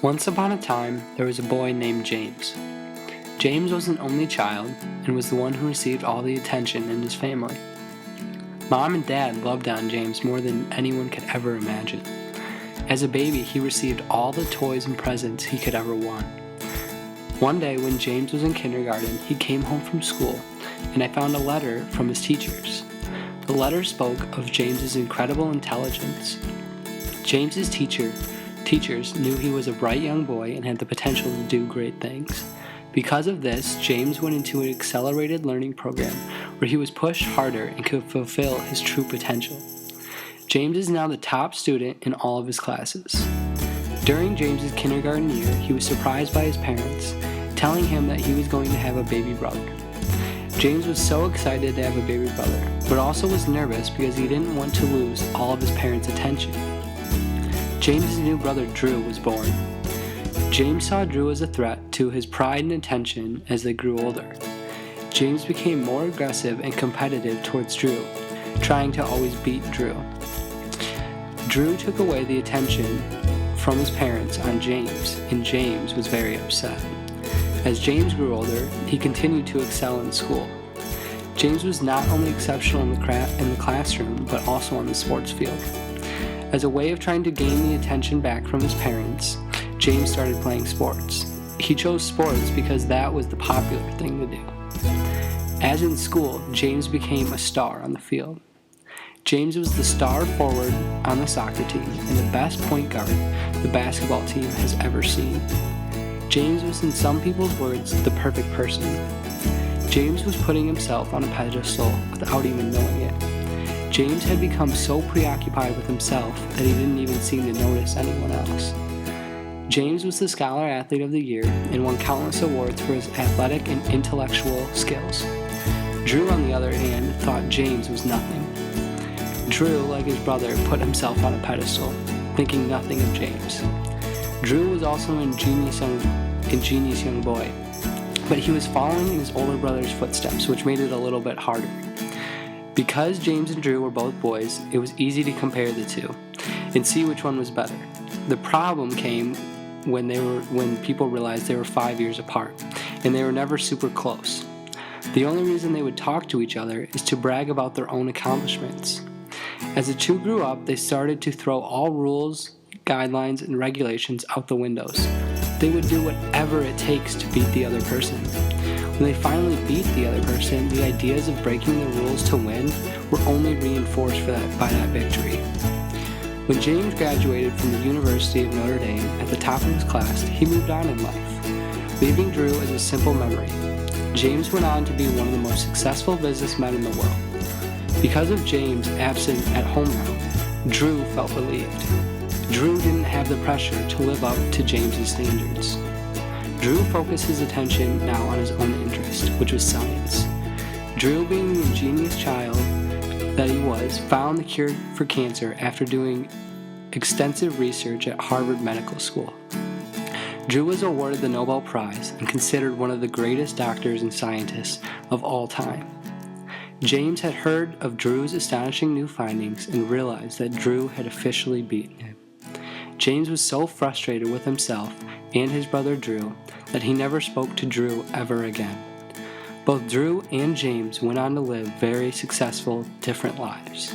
Once upon a time, there was a boy named James. James was an only child and was the one who received all the attention in his family. Mom and Dad loved on James more than anyone could ever imagine. As a baby, he received all the toys and presents he could ever want. One day when James was in kindergarten, he came home from school, and I found a letter from his teachers. The letter spoke of James's incredible intelligence. James's teachers knew he was a bright young boy and had the potential to do great things. Because of this, James went into an accelerated learning program where he was pushed harder and could fulfill his true potential. James is now the top student in all of his classes. During James's kindergarten year, he was surprised by his parents, telling him that he was going to have a baby brother. James was so excited to have a baby brother, but also was nervous because he didn't want to lose all of his parents' attention. James's new brother Drew was born. James saw Drew as a threat to his pride and attention as they grew older. James became more aggressive and competitive towards Drew, trying to always beat Drew. Drew took away the attention from his parents on James, and James was very upset. As James grew older, he continued to excel in school. James was not only exceptional in the classroom, but also on the sports field. As a way of trying to gain the attention back from his parents, James started playing sports. He chose sports because that was the popular thing to do. As in school, James became a star on the field. James was the star forward on the soccer team and the best point guard the basketball team has ever seen. James was, in some people's words, the perfect person. James was putting himself on a pedestal without even knowing it. James had become so preoccupied with himself that he didn't even seem to notice anyone else. James was the Scholar Athlete of the Year and won countless awards for his athletic and intellectual skills. Drew, on the other hand, thought James was nothing. Drew, like his brother, put himself on a pedestal, thinking nothing of James. Drew was also an ingenious young boy, but he was following in his older brother's footsteps, which made it a little bit harder. Because James and Drew were both boys, it was easy to compare the two and see which one was better. The problem came when people realized they were 5 years apart, and they were never super close. The only reason they would talk to each other is to brag about their own accomplishments. As the two grew up, they started to throw all rules, guidelines, and regulations out the windows. They would do whatever it takes to beat the other person. When they finally beat the other person, the ideas of breaking the rules to win were only reinforced by that victory. When James graduated from the University of Notre Dame at the top of his class, he moved on in life, leaving Drew as a simple memory. James went on to be one of the most successful businessmen in the world. Because of James absent at home now, Drew felt relieved. Drew didn't have the pressure to live up to James's standards. Drew focused his attention now on his own interest, which was science. Drew, being the ingenious child that he was, found the cure for cancer after doing extensive research at Harvard Medical School. Drew was awarded the Nobel Prize and considered one of the greatest doctors and scientists of all time. James had heard of Drew's astonishing new findings and realized that Drew had officially beaten him. James was so frustrated with himself and his brother Drew that he never spoke to Drew ever again. Both Drew and James went on to live very successful, different lives.